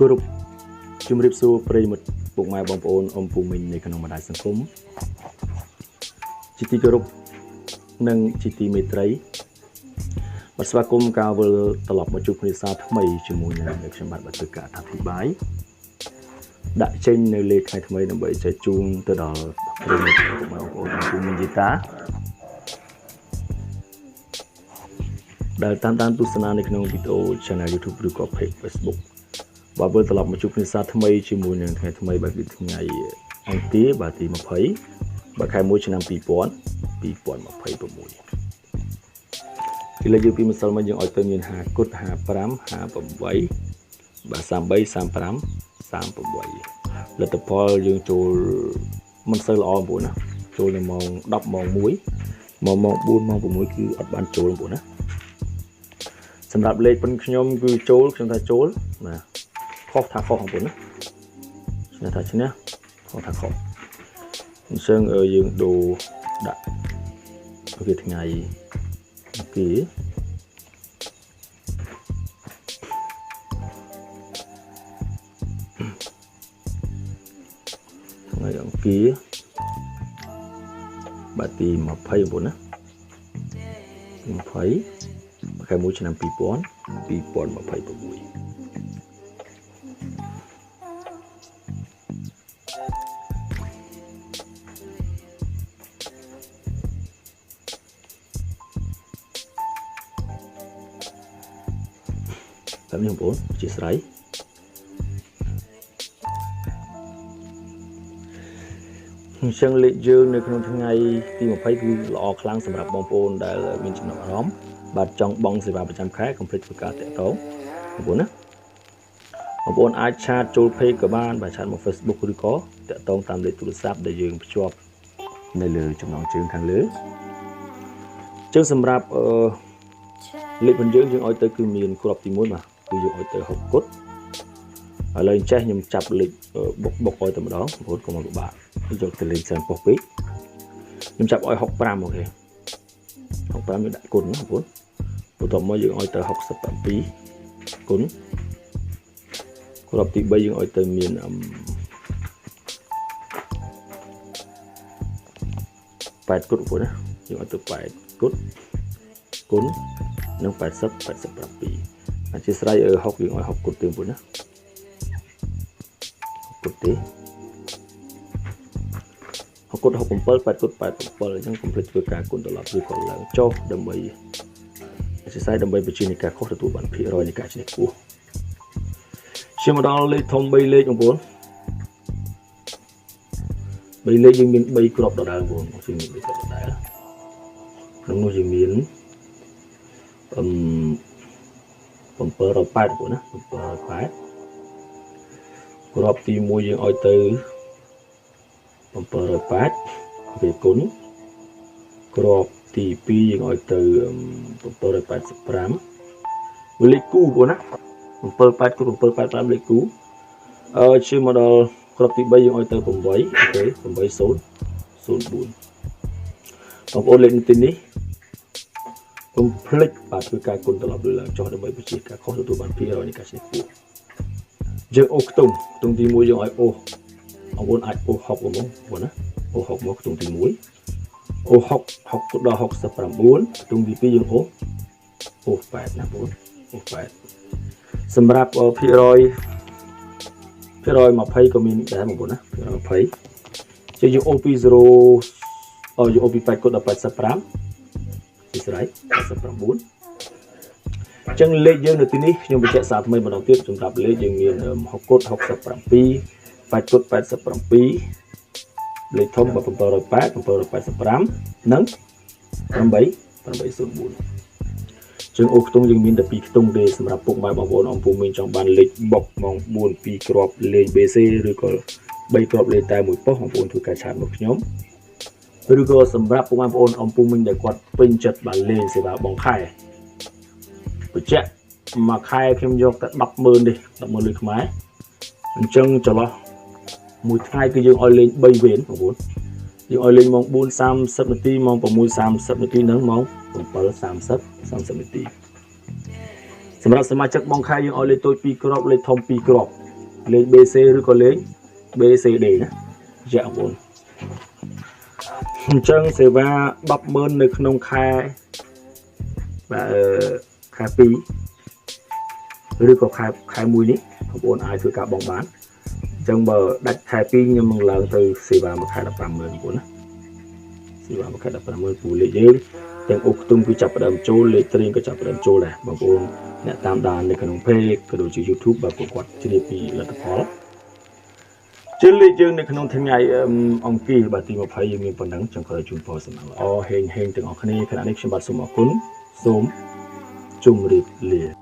គោរពជំរាបសួរប្រិយមិត្តពុកម៉ែបងប្អូនអ៊ំពូមីងនៃក្នុងបណ្ដាញសង្គមជាទីគោរពនិងជាទីមេត្រីបាទស្វាគមន៍ការវិលត្រឡប់មកជួបគ្នាសារថ្មីជាមួយនឹងខ្ញុំបាទធ្វើការអធិប្បាយដាក់ចេញនៅលេខថ្ងៃថ្មីដើម្បីចែកជូនទៅដល់ប្រិយមិត្តពុកម៉ែបងប្អូនអ៊ំពូមីងយីតាដែលតាមទស្សនានៅក្នុងវីដេអូ Channel YouTube ឬក៏ Page Facebook បាទវិលត្រឡប់មកជួបគ្នាសារថ្មីជាមួយនឹងថ្ងៃថ្មីបាទគឺថ្ងៃអង្គារបាទទី20បាទខែ1ឆ្នាំ2026គឺលេខយើងពីម្សិលមិញយើងឲ្យទៅមាន50គុត55 58បាទ33 35 38លទ្ធផលយើងចូលមិនសូវល្អបងប្អូនណាចូលនៅម៉ោង10ម៉ោង1ម៉ោង4ម៉ោង6គឺអត់បានចូលបងប្អូនណាសម្រាប់លេខប៉ុនខ្ញុំគឺចូលខ្ញុំថាចូលណាខុសថាខុសបងប្អូនណាឈ្នះថាឈ្នះខុសថាខុសអញ្ចឹងយើងដូរដាក់វាថ្ងៃអង្គារថ្ងៃអង្គារបាទទី20បងប្អូនណា20ខែ1ឆ្នាំ2026តាមនេះបងប្អូនអធិស្ឋានអញ្ចឹងលេខយើងនៅក្នុងថ្ងៃទី20គឺល្អខ្លាំងសម្រាប់បងប្អូនដែលមានចំណាប់អារម្មណ៍បាទចង់បង់សេវាប្រចាំខែកុំភ្លេចធ្វើការតាក់ទងបងប្អូនណាបងប្អូនអាចឆាតចូល Page ក៏បានបាទឆាតមក Facebook ឬក៏តាក់ទងតាមលេខទូរស័ព្ទដែលយើងភ្ជាប់នៅលើចំណងជើងខាងលើអញ្ចឹងសម្រាប់លេខរបស់យើងឲ្យទៅគឺមានគ្រាប់ទី1បាទគឺយើងឲ្យទៅ60គុតឥឡូវចេះខ្ញុំចាប់លេខបុកឲ្យតែម្ដងបងប្អូនកុំឲ្យពិបាកយកទៅលេខច្រើនប៉ុសពេកខ្ញុំចាប់ឲ្យ65អូខេ65យើងដាក់គុណណាបងប្អូនបន្ទាប់មកយើងឲ្យទៅ67គុណគ្រាប់ទី3យើងឲ្យទៅមាន8គុណបងប្អូនណាយើងឲ្យទៅ8គុណគុណនិង80 87អធិស្ឋាន60យើងឲ្យ60គុណទៀតបងប្អូនណាគុណទេ60គុណ67 8គុណ87អញ្ចឹងកុំភ្លេចធ្វើការគុណត្រឡប់ឬក៏ឡើងចុះដើម្បីអធិស្ឋានដើម្បីបញ្ជានៃការខុសទទួលបានភាគរយនៃការឈ្នះពោះជាមកដល់លេខធំ3លេខបងប្អូន3លេខយើងមាន3គ្រាប់ដដែលបងប្អូនយើងមាន3គ្រាប់ដដែលក្នុងនោះយើងមាន708បងប្អូនណា708គ្រាប់ទី1យើងឲ្យទៅ708វាគុណគ្រាប់ទី2យើងឲ្យទៅ785លេខគូបងណា78គុណ785លេខគូជាមកដល់គ្រាប់ទី3យើងឲ្យទៅ8អូខេ8004បងប្អូនលេខទីនេះកុំភ្លេចបាទធ្វើការគុណត្រឡប់លើឡើងចុះដើម្បីបញ្ជាការខុសទទួលបានភាគរយនៃការឈ្នះពោះយើងអូសខ្ទង់ទី1យើងឲ្យអូសបងប្អូនអាចអូស60បងប្អូនណាអូស60មកខ្ទង់ទី1អូស60ដល់69ខ្ទង់ទី2យើងអូស8ណាបងប្អូនអូស8សម្រាប់ភាគរយ20ក៏មានដែរបងប្អូនណាភាគរយ20យើងអូសពី0យើងអូសពី8គុណដល់85ពីស្រ័យ89អញ្ចឹងលេខយើងនៅទីនេះខ្ញុំបញ្ជាក់សារថ្មីម្ដងទៀតសម្រាប់លេខយើងមាន60គុណ67 8គុណ87លេខធំ708 785និង8804ជាងអូខ្ទង់យើងមានតែ2ខ្ទង់ទេសម្រាប់ពុកម៉ែបងប្អូនអ៊ំពូមីងចង់បានលេខបុកម៉ោង4 2គ្រាប់លេខ BC ឬក៏3គ្រាប់លេខតែមួយប៉ុស្តិ៍បងប្អូនធ្វើការឆាតមកខ្ញុំឬក៏សម្រាប់ពុកម៉ែបងប្អូនអ៊ំពូមីងដែលគាត់ពេញចិត្តបានលេងសេវាបងខែបញ្ជាក់មួយខែខ្ញុំយកតែ 100000 ទេ 100000 លុយខ្មែរអញ្ចឹងចន្លោះមួយថ្ងៃគឺយើងឲ្យលេង3វេនបងប្អូនយើងឲ្យលេងម៉ោង 4:30 នាទីម៉ោង 6:30 នាទីនិងម៉ោង 7:30 នាទី សម្រាប់សមាជិកបងខែយើងឲ្យលេខតូច2គ្រាប់លេខធំ2គ្រាប់ លេខ BC ឬក៏លេខ BCD ណាចាបងប្អូនអញ្ចឹងសេវា 100000 នៅក្នុងខែបាទខែ2ឬក៏ខែ1នេះបងប្អូនអាចធ្វើការបង់បានអញ្ចឹងបើដាច់ខែ2ខ្ញុំនឹងឡើងទៅសេវាមួយខែ 150,000 បងប្អូនណាសេវាមួយខែ 150,000 ពូលេខយើងទាំងអុកខ្ទង់គឺចាប់ផ្ដើមចូលលេខត្រៀងក៏ចាប់ផ្ដើមចូលដែរបងប្អូនអ្នកតាមដាននៅក្នុង page ក៏ដូចជា YouTube បើពួកគាត់ជ្រាបពីលទ្ធផលជាលេខយើងនៅក្នុងថ្ងៃអង្គារបាទទី20យើងមានប៉ុណ្ណឹងចង់ក្រោយជូនពរសំណាងល្អហេងទាំងអស់គ្នាខណៈនេះខ្ញុំបាទសូមអរគុណសូមជម្រាបលា